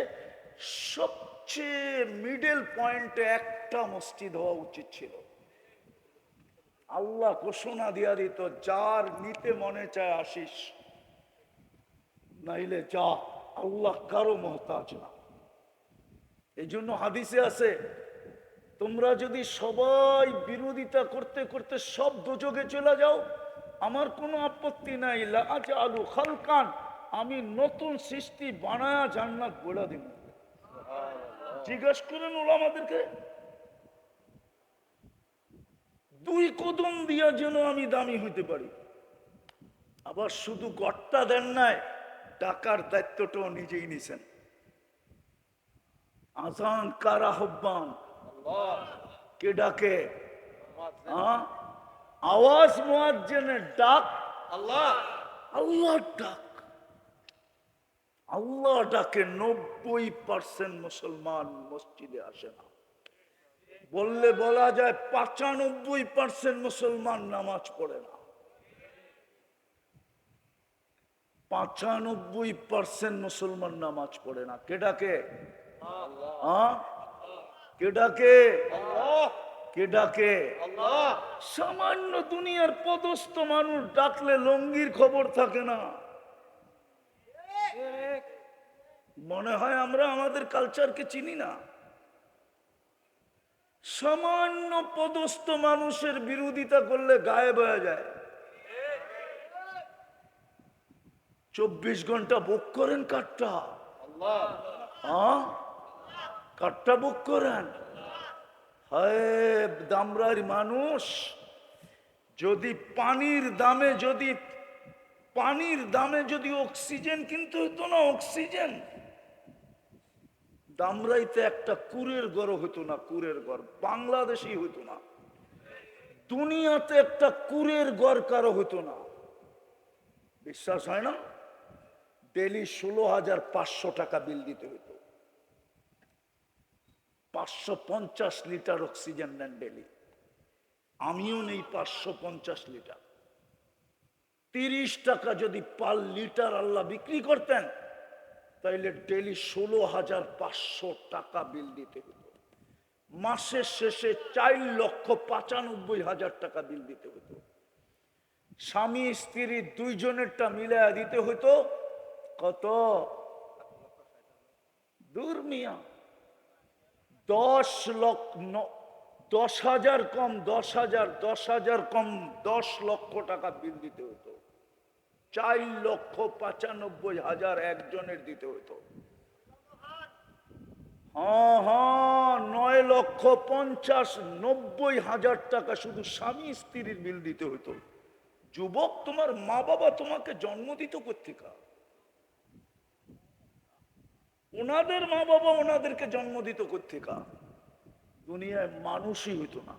সবচেয়ে মিডল পয়েন্টে একটা মসজিদ হওয়া উচিত ছিল। আল্লাহ ঘোষণা দিয়া দিত, যার নিতে মনে চায় আসিস, নাইলে যা, আল্লাহ কারো মহতাজ না। এই জন্য হাদিসে আছে, তোমরা যদি সবাই বিরোধিতা করতে করতে সব দোজগে চলে যাও, আমার কোনো আপত্তি নাই। লা আজআলু খালকান, আমি নতুন সৃষ্টি বানায়া জান্নাত বলে দিব। জিজ্ঞাসা করেন ওলামাদেরকে, 2 কদম দিয়া যেন আমি দামি হইতে পারি। আবার শুধু গড়টা দেন নাই, টাকার দায়িত্বটাও নিজেই নিছেন। আজান কার আহ্বান? কে ডাকে? আওয়াজ মুয়াজ্জিনের ডাক? আল্লাহ, আল্লাহর ডাক। আল্লাহ ডাকে 90% মুসলমান মসজিদে আসে না। বললে বলা যায় 95% মুসলমান নামাজ পড়ে না। 95% মুসলমান নামাজ পড়ে না। কে ডাকে? কে ডাকে? কে ডাকে? সামান্য দুনিয়ার পদস্থ মানুষ ডাকলে লঙ্গির খবর থাকে না। মনে হয় আমরা আমাদের কালচারকে চিনি না। সামান্য পদস্থ মানুষের বিরোধিতা করলে গায়েব হয়ে যায়। 24 ঘন্টা বুক করেন কাঠটা? কাঠটা বুক করেন? হায় দামরার মানুষ, যদি পানির দামে যদি অক্সিজেন কিনতে হতো না, অক্সিজেন, দামরাইতে একটা কুরের ঘর হতো না। কুরের ঘর বাংলাদেশই হতো না, দুনিয়াতে একটা কুরের ঘর কারো হতো না। বিশ্বাস হয় না? ডেলি 16,500 টাকা বিল দিতে হতো। 550 লিটার অক্সিজেন নেন ডেলি। আমিও নেই 550 লিটার। 30 টাকা যদি পার লিটার আল্লাহ বিক্রি করতেন, তাইলে ডেলি 16,500 টাকা বিল দিতে হতো। মাসের শেষে 4,95,000 টাকা বিল দিতে হতো। স্বামী স্ত্রী দুইজনেরটা মিলাইয়া দিতে হতো কত? দূর মিয়া, 10,000 কম, 10,000 কম 10 লক্ষ টাকা বিল দিতে হতো। 4,95,000 একজনের দিতে হতো। হ্যাঁ হ্যাঁ, 9,50,90,000 টাকা শুধু স্বামী স্ত্রীর বিল দিতে হতো। যুবক, তোমার মা বাবা তোমাকে জন্ম দিত কোত্থেকে? ওনাদের মা বাবা ওনাদেরকে জন্ম দিত কোত্থেকে? দুনিয়ায় মানুষই হইতো না।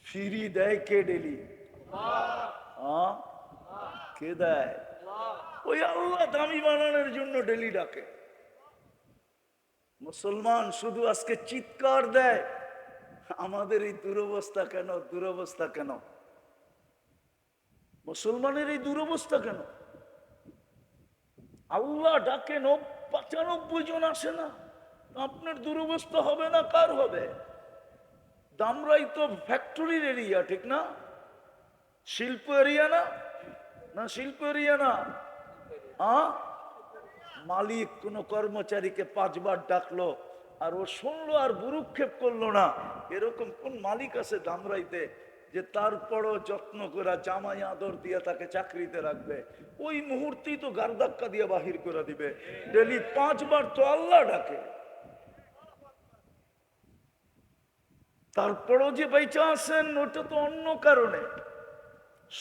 ফিরি দেয় কে ডেলি? কে দেয়? ওই আল্লাহ দামি বানানোর জন্য ডেলি ডাকে। মুসলমান শুধু আজকে চিৎকার দেয়, আমাদের এই দুরবস্থা কেন, দুরবস্থা কেন? মুসলমানের এই দুরবস্থা কেন? আল্লাহ ডাকেন, 95 জন আসে না, আপনার দুরবস্থা হবে না? কার হবে? দামরাই তো ফ্যাক্টরির এরিয়া, ঠিক না? শিল্প এরিয়া না? না শিল্প এরিয়া না? মালিক কোন কর্মচারীকে 5 বার ডাকলো আর ও শুনলো আর বুরুক্ষেপ করলো না, এরকম কোন মালিক আছে দামরাইতে যে তারপরও যত্ন করে জামাই আদর দিয়ে তাকে চাকরিতে রাখবে? ওই মুহূর্তেই তো গারধাক্কা দিয়ে বাহির করে দিবে। ডেলি 5 বার তো আল্লাহ ডাকে, তারপরও যে বেঁচে আছেন ওটা তো অন্য কারণে,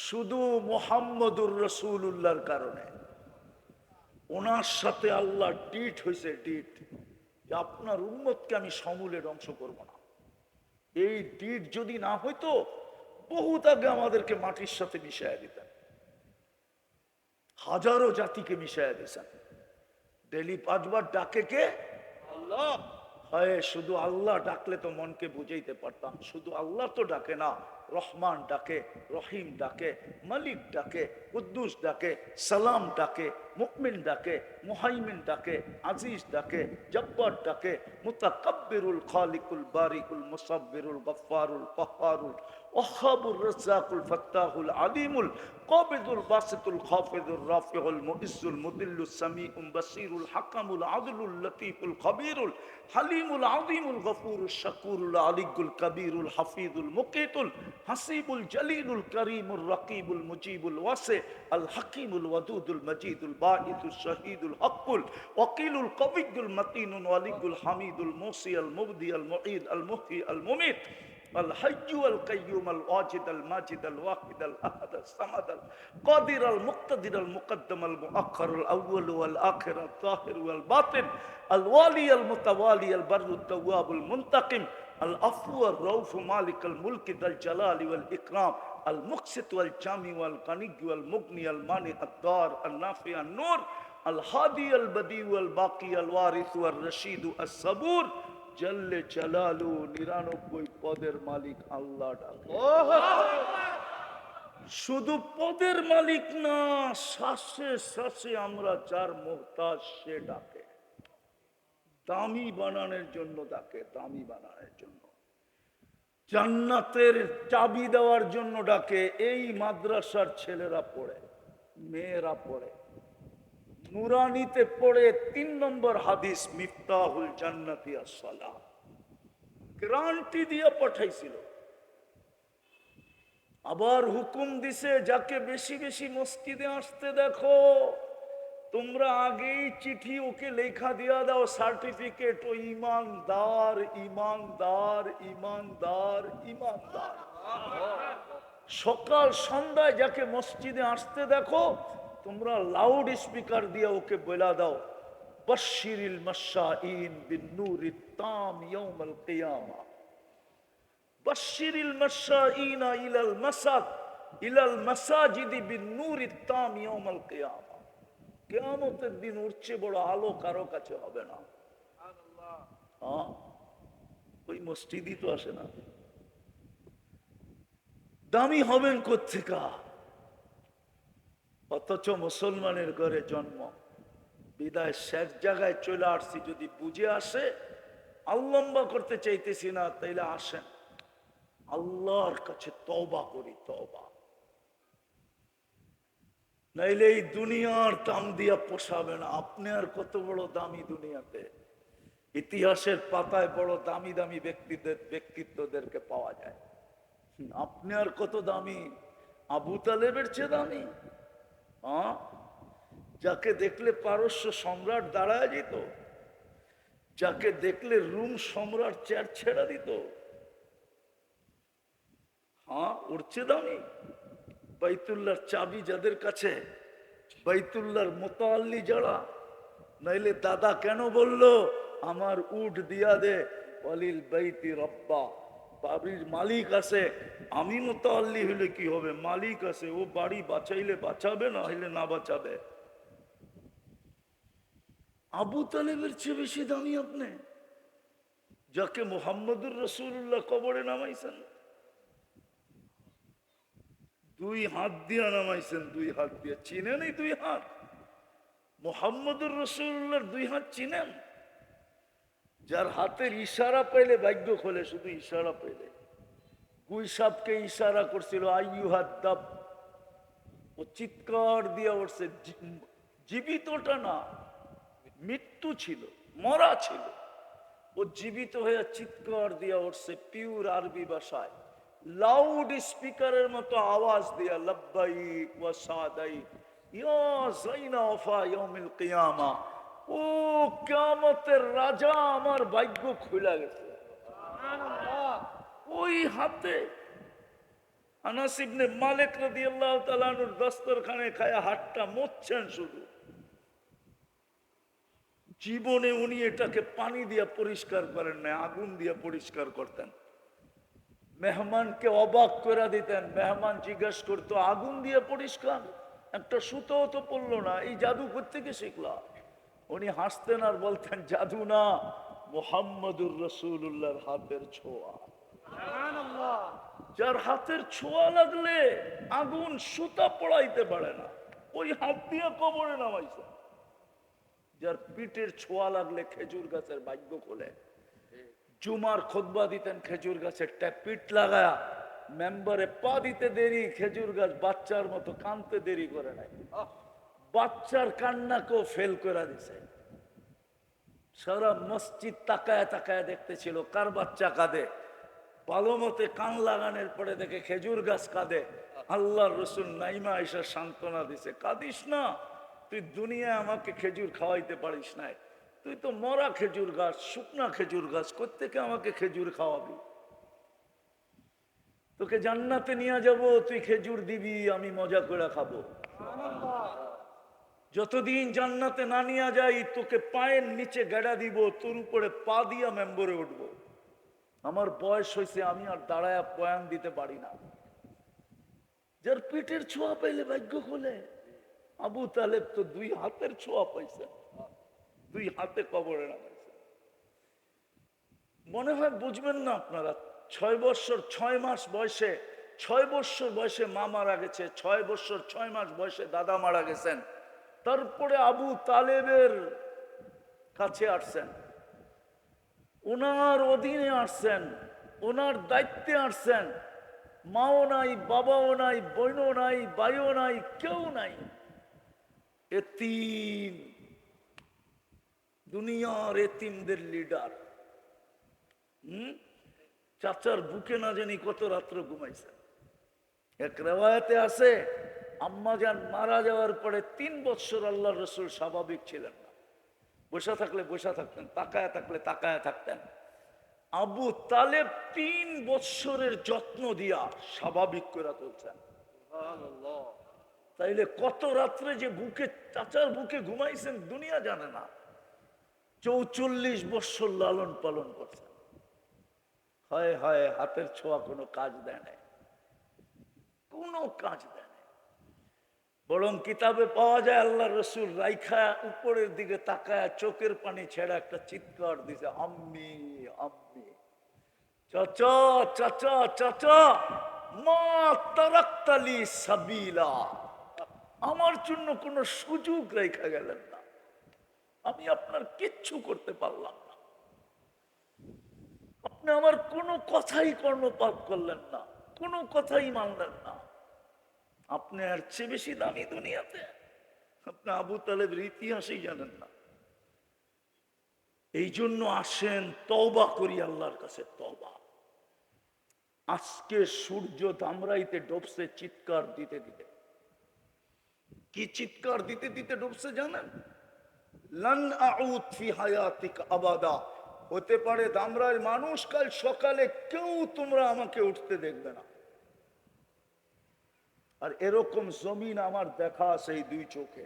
শুধু মুহাম্মদুর রাসূলুল্লাহর কারণে। ওনার সাথে আল্লাহ ডিট হয়েছে, ডিট, যে আপনার উম্মতকে আমি সমূলে ধ্বংস করব না। এই ডিট যদি না হইতো, বহুত আগে আমাদেরকে মাটির সাথে মিশাইয়া দিতেন, হাজারো জাতিকে মিশাইয়া দিতেন। ডেলি 5 বার ডাকে কে? আল্লাহ। হয় শুধু আল্লাহ ডাকলে তো মনকে বুঝাইতে পারতাম, শুধু আল্লাহ তো ডাকে না, রহমান ডাকে, রহিম ডাকে, মালিক ডাকে, কুদ্দুস ডাকে, সালাম ডাকে, মুকমিন ডাকে, মুহাইমিন ডাকে, আজিজ ডাকে, জব্বার ডাকে, মুতাকাব্বিরুল খালিকুল বারিকুল মুসাব্বিরুল গফফারুল কহ্হারুল ওয়াহ্হাবুর রাজ্জাকুল ফাত্তাহুল আলিমুল কাবিদুল বাসিতুল খাফিদুর রাফিউল মুইজ্জুল মুদিল্লুস সামিউল বাসিরুল হাকামুল আদলুল লতীফুল খবীরুল হালিমুল আযীমুল গফুরুশ শাকুরুল আলিকুল কবীরুল হাফিজুল মুকিতুল হাসিবুল জলিলুল করিমুর রকিবুল মুজিবুল ওয়াসি আল হাকিমুল ওয়াদুদুল মজিদুল বাঈসুশ শহীদুল হকুল ওয়াকিলুল কবিয়ুল মতিনুল ওয়ালিউল হামিদুল মুসি আল মুবদি আল মুঈদ আল মুহয়ি আল মুমীত الحي القيوم الواجد الماجد الواحد الأحد الصمد القادر المقتدر المقدم المؤخر الأول والآخر الظاهر والباطن الوالي المتوالي البر التواب المنتقم العفو الرؤوف مالك الملك ذا الجلال والإكرام المقسط والجامع والغني والمغني المانع الضار النافع النور الهادي البديع الباقي الوارث والرشيد الصبور জল্লে জালালু 99 পদের মালিক আল্লাহ ডাকে। শুধু পদের মালিক না, শ্বাসে শ্বাসে আমরা যার মুহতাজ সে ডাকে। দামি বানানোর জন্য ডাকে, দামি বানানোর জন্য, জান্নাতের চাবি দেওয়ার জন্য ডাকে। এই মাদ্রাসার ছেলেরা পড়ে, মেয়েরা পড়ে, নুরানিতে পড়ে 3 নম্বর হাদিস মিফতাহুল জান্নাতি আস-সালাহ গ্যারান্টি দিয়ে পাঠাইছিল। আবার হুকুম দিছে যাকে বেশি বেশি মসজিদে আসতে দেখো তোমরা আগেই চিঠি ওকে লেখা দিয়া দাও, সার্টিফিকেট, ও ইমানদার ইমানদার ইমানদার ইমানদার। সকাল সন্ধ্যায় যাকে মসজিদে আসতে দেখো তোমরা লাউড স্পিকার দিয়ে ওকে বলা দাও, বাশশিরিল মাশাঈন বিন-নূরিত তাম ইয়াউমাল কিয়ামা, বাশশিরিল মাশাঈনা ইলাল মাসাজিদি বিন-নূরিত তাম ইয়াউমাল কিয়ামা। কিয়ামতের দিন ওর চেয়ে বড় আলো কারো কাছে হবে না। সুবহানাল্লাহ। ওই মসজিদই তো আসে না, দামি হবেন কোত্থেকা? অথচ মুসলমানের ঘরে জন্ম, বিদায় শেষ জায়গায় চলে আসছি। যদি বুঝে আসে, আল্লম্বা করতে চাইতেছি না, তাইলে আসেন আল্লাহর কাছে তওবা করি, তওবা। নাইলে এই দুনিয়ার দাম দিয়া পোষাবে না। আপনি আর কত বড় দামি দুনিয়াতে, ইতিহাসের পাতায় বড় দামি দামি ব্যক্তিত্বদেরকে পাওয়া যায়। আপনি আর কত দামি? আবু তালেবের চেয়ে দামি? হ্যাঁ, যাকে দেখলে পারস্য সম্রাট দাঁড়ায় যেত, যাকে দেখলে রুম সম্রাট চেয়ার ছেড়া দিত, হ্যাঁ, ওর চেয়ে দামি? বাইতুল্লাহর চাবি যাদের কাছে, বাইতুল্লাহর মোতাল্লি যারা, নাইলে দাদা কেন বলল আমার উট দিয়া দে, ওয়ালিল বাইতি রব্বা, বাড়ির মালিক আছে, আমি মোতাল্লি হইলে কি হবে? মালিক আছে, ও বাড়ি বাঁচাইলে বাঁচাবে, না হইলে না বাঁচাবে। আবু তালেবের চেয়ে বেশি দামি আপনি, যাকে মুহাম্মদুর রাসূলুল্লাহ কবরে নামাইছেন, 2 হাত দিয়া নামাইছেন, 2 হাত দিয়া। চিনেন এই 2 হাত? মুহাম্মদুর রাসূলুল্লাহর 2 হাত চিনেন? যার হাতের ইশারা পেলে ভাগ্য খোলে, শুধু ইশারা পেলে। গুই সাপকে ইশারা করছিল আইয়ুহাদ দাব, ও চিৎকার দিয়া উঠছে। জীবিতটা না, মৃত্যু ছিল, মরা ছিল, ও জীবিত হয়ে চিৎকার দিয়া উঠছে পিওর আরবি ভাষায়, লাউড স্পিকারের মতো আওয়াজ দিয়া, লব্বাইক ওয়া সাদাইক ইয়া যাইনা ওয়াফা ইয়াউমিল কিয়ামা। ও কিয়ামতের রাজা, আমার ভাগ্য খুলে গেছে। সুবহানাল্লাহ। ওই হাতে আনাস ইবনে মালিক রাদিয়াল্লাহু তাআলা আনহুর দস্তরখানে খায়া হাতটা মুছছেন শুধু। জীবনে উনি এটাকে পানি দিয়ে পরিষ্কার করেন না, আগুন দিয়ে পরিষ্কার করতেন। মেহমানকে অবাক করে দিতেন। মেহমান জিজ্ঞেস করতো আগুন দিয়ে পরিষ্কার? একটা সুতো তো পড়লো না, এই জাদু কোত্থেকে শিখলা? উনি হাসতেন আর বলতেন জাদু না, মুহাম্মদুর রাসূলুল্লাহর হাতের ছোঁয়া। সুবহানাল্লাহ। যার হাতের ছোঁয়া লাগলে আগুন সুতা পড়াইতে পারে না, ওই হাত দিয়ে কবরে নামাইছে। যার পিঠের ছোঁয়া লাগলে খেজুর গাছের ভাগ্য খোলে। জুমার খুতবা দিতেন খেজুর গাছের পিঠ লাগায়া, মেম্বারে পা দিতে দেরি, খেজুর গাছ বাচ্চার মতো কানতে দেরি করে নাই, বাচ্চার কান্নাকেও ফেল করে দিছে। সারা মসজিদ তাকায় তাকায় দেখতেছিল কার বাচ্চা কাঁদে। ভালো মতে কান লাগানোর পরে দেখে খেজুর গাছ কাঁদে। আল্লাহর রাসূল নাইমা আয়েশা সান্ত্বনা দিছে, কাঁদিস না, তুই দুনিয়ায় আমাকে খেজুর খাওয়াইতে পারিস নাই, তুই তো মরা খেজুর গাছ, শুকনা খেজুর গাছ, কোত্থেকে আমাকে খেজুর খাওয়াবি? তোকে জান্নাতে নিয়ে যাব, তুই খেজুর দিবি, আমি মজা করে খাবো। যতদিন জান্নাতে না নিয়ে যাই, তোকে পায়ের নিচে গেড়া দিব, তোর উপরে পা দিয়া মেম্বরে উঠবো। আমার বয়স হয়েছে, আমি আর দাঁড়ায় বয়ান দিতে পারি না। যার পিঠের ছোঁয়া পাইলে ভাগ্য খোলে। আবু তালেব তো 2 হাতের ছোঁয়া পাইছে, 2 হাতে কবরে নামাইছে। মনে হয় বুঝবেন না আপনারা। 6 বছর 6 মাস বয়সে, 6 বছর বয়সে মা মারা গেছে, 6 বছর 6 মাস বয়সে দাদা মারা গেছেন। তারপরে আবু তালেবের কাছে আসছেন, ওনার অধীনে আসছেন, ওনার দায়িত্বে আসছেন। মাও নাই, বাবাও নাই, বোনও নাই, ভাইও নাই, কেউ নাই, এতিম, দুনিয়ার এতিমদের লিডার। চাচার বুকে না জানি কত রাত্র ঘুমাইছেন। এক রেওয়ায়াতে আছে আম্মাজান মারা যাওয়ার পরে 3 বছর আল্লাহর রাসূল স্বাভাবিক ছিলেন না। বসা থাকলে বসা থাকতেন, তাকায় থাকলে তাকায় থাকতেন। আবু তালেব 3 বছরের যত্ন দিয়া স্বাভাবিক করে তুলছেন। তাইলে কত রাত্রে যে বুকে, চাচার বুকে ঘুমাইছেন দুনিয়া জানে না। 44 বছর লালন পালন করছেন। হায় হায়, হাতের ছোঁয়া কোনো কাজ দেয় নাই, কোনো কাজ দেয় নাই। বরং কিতাবে পাওয়া যায় আল্লাহ রসুল রাইখা উপরের দিকে তাকায় চোখের পানি ছেড়া একটা চিৎকার দিছে, আম্মি আম্মি, চাচা চাচা চাচা। মা তারাক্তালি সাবিলা, আমার জন্য কোনো সুযোগ রেখা গেলেন না, আমি আপনার কিচ্ছু করতে পারলাম না, আপনি আমার কোনো কথাই কর্ণপাত করলেন না, কোনো কথাই মানলেন না। আপনি আর চেয়ে বেশি দামি দুনিয়াতে? আপনি আবু তালেবের ইতিহাসই জানেন না। এই জন্য আসেন তওবা করি আল্লাহর কাছে, তওবা। আজকে সূর্য ধামরাইতে ডুবছে চিৎকার দিতে দিতে। কি চিৎকার দিতে দিতে ডুবছে জানেন? লান আউদ ফি হায়াতিক আবাদা, হতে পারে ধামরাই মানুষ কাল সকালে কেউ তোমরা আমাকে উঠতে দেখবে না। আর এরকম জমিন আমার দেখা আছে এই দুই চোখে,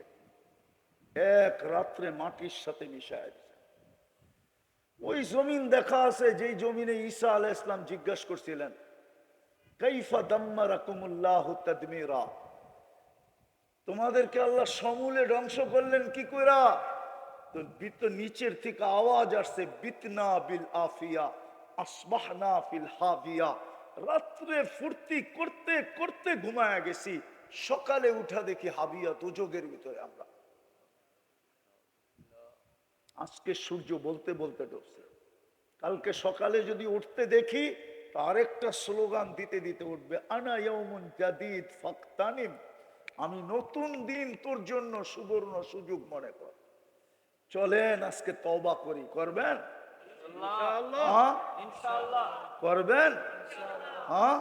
এক রাত্রে মাটির সাথে মিশায় দিছে। ওই জমিন দেখা আছে যেই জমিনে ঈসা আলাইহিস সালাম জিজ্ঞাসা করছিলেন কাইফা দাম্মারাকুমুল্লাহু তাদমিরা, তোমাদেরকে আল্লাহ সমূলে ধ্বংস করলেন কি কইরা? তো নিচের থেকে আওয়াজ আসছে বিতনা বিল আফিয়া আসবাহনা ফিল হাবিয়া, রাত্রে ফুর্তি করতে করতে ঘুমায়া গেছি, সকালে উঠা দেখি হাবিয়া দুজকের ভিতরে আমরা। আজকে সূর্য বলতে বলতে ডুবছে, কালকে সকালে যদি উঠতে দেখি তো আরেকটা স্লোগান দিতে দিতে উঠবে, আনা ইয়াউমুন জাদিদ ফাকতানিম, আমি নতুন দিন তোর জন্য সুবর্ণ সুযোগ মনে কর। চলেন আজকে তওবা করি, করবেন? করবেন? হ্যাঁ,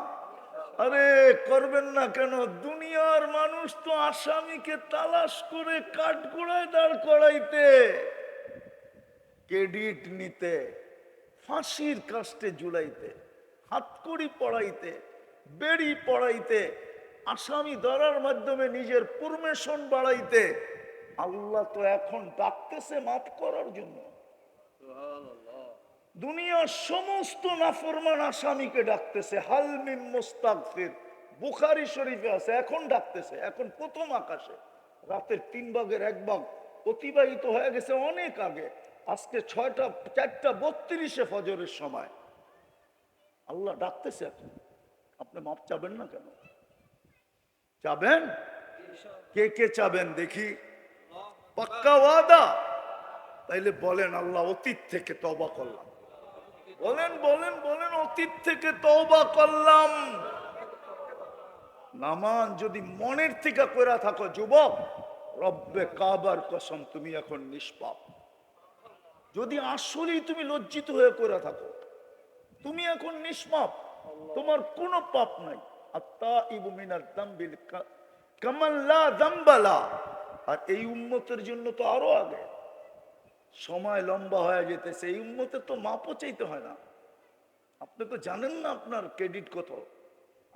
আরে করবেন না কেন? দুনিয়ার মানুষ তো আসামিকে তালাশ করে কাঠগোড়ায় দাঁড় করাইতে, ক্রেডিট নিতে, ফাঁসির কাস্টে ঝুলাইতে, হাতকড়ি পড়াইতে, বেড়ি পড়াইতে, আসামি ধরার মাধ্যমে নিজের প্রমোশন বাড়াইতে, আল্লাহ তো এখন ডাকতেছে মাফ করার জন্য। দুনিয়ার সমস্ত নাফরমান আসামিকে ডাকতেছে, হাল মিন মুস্তাগফির, বুখারী শরীফে আছে, এখন ডাকতেছে, এখন প্রথম আকাশে। রাতের 3 ভাগের 1 ভাগ অতিবাহিত হয়ে গেছে অনেক আগে, আজকে 4:32 ফজরের সময় আল্লাহ ডাকতেছে এখন। আপনি মাপ চাবেন না কেন? চাবেন? কে কে চাবেন দেখি? পাক্কা ওয়াদা? তাইলে বলেন আল্লাহ অতীত থেকে তওবা করলাম। বলেন বলেন বলেন, অতীত থেকে তওবা করলাম। নামান যদি মনের থেকে কইরা থাকো যুবক, রব্বে কাবার কসম তুমি এখন নিষ্পাপ। যদি আসলেই তুমি লজ্জিত হয়ে কইরা থাকো, তুমি এখন নিষ্পাপ, তোমার কোনো পাপ নাই। আত্তাইবু মিনাল যামবিল কামান লা যামবা লা। আর এই উম্মতের জন্য তো আরো আগে, সময় লম্বা হয়ে যেতেছে, এই উম্মতের তো মাপও চাইতে হয় না। আপনি তো জানেন না আপনার ক্রেডিট কত,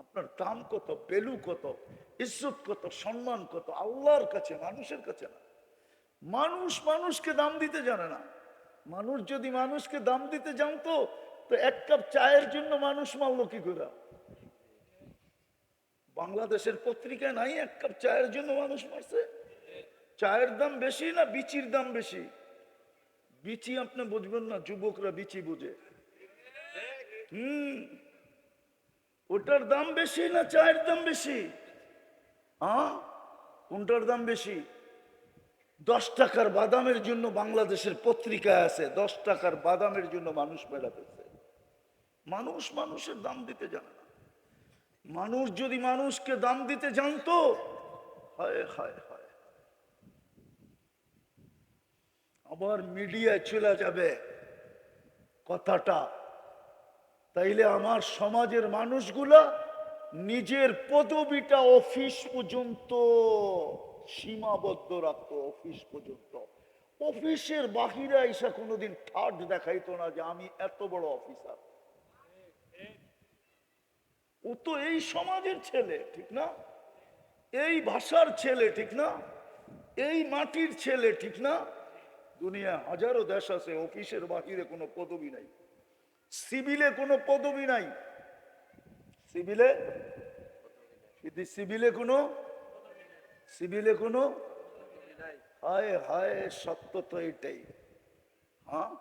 আপনার দাম কত, ভ্যালু কত, ইজ্জত কত, সম্মান কত আল্লাহর কাছে, মানুষের কাছে না। মানুষ মানুষকে দাম দিতে জানে না। মানুষ যদি মানুষকে দাম দিতে জানতো তো 1 কাপ চায়ের জন্য মানুষ মারলো কি করে? বাংলাদেশের পত্রিকায় নাই 1 কাপ চায়ের জন্য মানুষ মারছে? চায়ের দাম বেশি না বিচির দাম বেশি? বিচি আপনি বুঝবেন না, যুবকরা বিচি বুঝে। ওটার দাম বেশি না চায়ের দাম বেশি? হ্যাঁ, কোনটার দাম বেশি? 10 টাকার বাদামের জন্য বাংলাদেশের পত্রিকায় আছে 10 টাকার বাদামের জন্য মানুষ বেড়াতেছে। মানুষ মানুষের দাম দিতে জানে না। মানুষ যদি মানুষকে দাম দিতে জানতো, হায় হায় হায়, আবার মিডিয়ায় চলে যাবে কথাটা, তাইলে আমার সমাজের মানুষগুলা নিজের পদবিটা অফিস পর্যন্ত সীমাবদ্ধ রাখতো, অফিস পর্যন্ত। অফিসের বাহিরে আইসা কোনোদিন ঠাট দেখাইতো না যে আমি এত বড় অফিসার। ও তো এই সমাজের ছেলে, ঠিক না? এই ভাষার ছেলে, ঠিক না? এই মাটির ছেলে, ঠিক না? দুনিয়া হাজারো দেশ আছে অফিসের বাহিরে কোনো পদবি নাই, সিভিলে কোনো পদবি নাই। সিভিলে সিভিলে কোনো হায় হায়, সত্য তো এটাই। হ্যাঁ,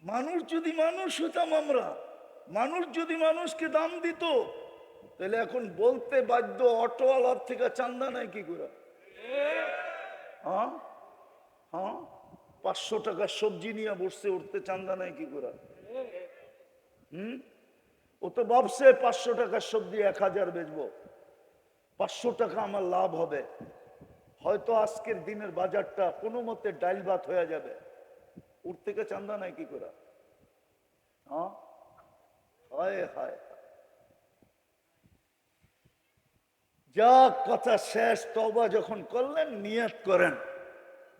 মানুষ যদি মানুষ হতাম আমরা, মানুষ যদি মানুষকে দাম দিত, তাহলে এখন বলতে বাধ্য অটোওয়ালার থেকে চান্দা নাই কি করে? হ্যাঁ হ্যাঁ, 500 টাকার সবজি নিয়ে বসছে, উঠতে চান্দা নাই কি করে? ও তো ভাবছে 500 টাকার সবজি 1000 বেচবো, 500 টাকা আমার লাভ হবে। হয়তো আজকের দিনের বাজারটা কোনো মতে ডাইল ভাত হয়ে যাবে, উঠ থেকে চান্দা নাই কি করে? হ্যাঁ, হায় হায়, যা কথা শেষ। তওবা যখন করলেন, নিয়ত করেন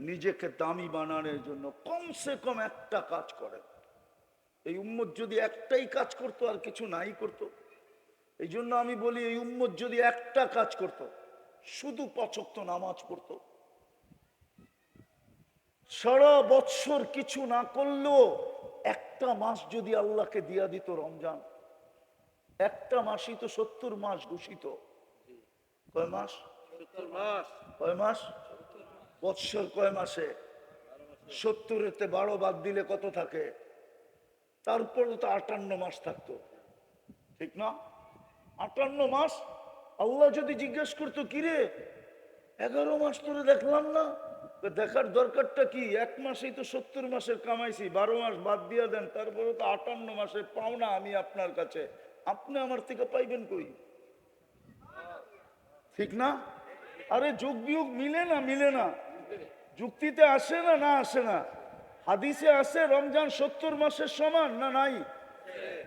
নিজেকে দামি বানানোর জন্য কমসে কম একটা কাজ করেন। এই উম্মত যদি একটাই কাজ করতো, আর কিছু নাই করতো। এই জন্য আমি বলি, এই উম্মত যদি একটা কাজ করত, শুধু 5 ওয়াক্ত নামাজ পড়তো, সারা বৎসর কিছু না করলেও একটা মাস যদি আল্লাহকে দিয়া দিত রমজান, একটা মাসই তো 70 মাস ঘোষিত। কয় মাস? 70 মাস। কয় মাস? বৎসর কয় মাসে? 70-এতে 12 বাদ দিলে কত থাকে? তারপরে তো 58 মাস থাকতো, ঠিক না? 58 মাস। আল্লাহ যদি জিজ্ঞেস করতো, কিরে 11 মাস ধরে দেখলাম না, দেখার দরকারটা কি? এক মাসেই তো 70 মাসের কামাইছি, 12 মাস বাদ দিয়ে দেন, তারপরে তো 58 মাসের পাওনা আমি আপনার কাছে, আপনি আমার থেকে পাইবেন কই? ঠিক না? আরে যোগ বিয়োগ মিলে না, মিলে না, যুক্তিতে আসে না, না আসে না? হাদিসে আছে রমজান 70 মাসের সমান, না নাই?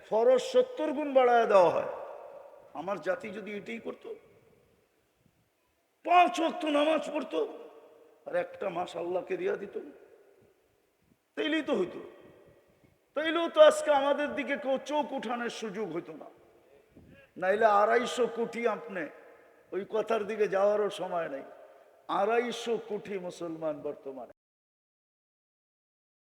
ফরজ 70 গুণ বাড়ায় দেওয়া হয়। আমার জাতি যদি এটাই করতো, 5 ওয়াক্ত নামাজ পড়তো, আর একটা মাস আল্লাহকে রিয়া দিত, তাইলেই তো হইতো। তাইলেও তো আজকে আমাদের দিকে কেউ চোখ উঠানোর সুযোগ হইতো না। নাইলে 250 কোটি, আপনি ওই কথার দিকে যাওয়ারও সময় নাই। 250 কোটি মুসলমান বর্তমানে।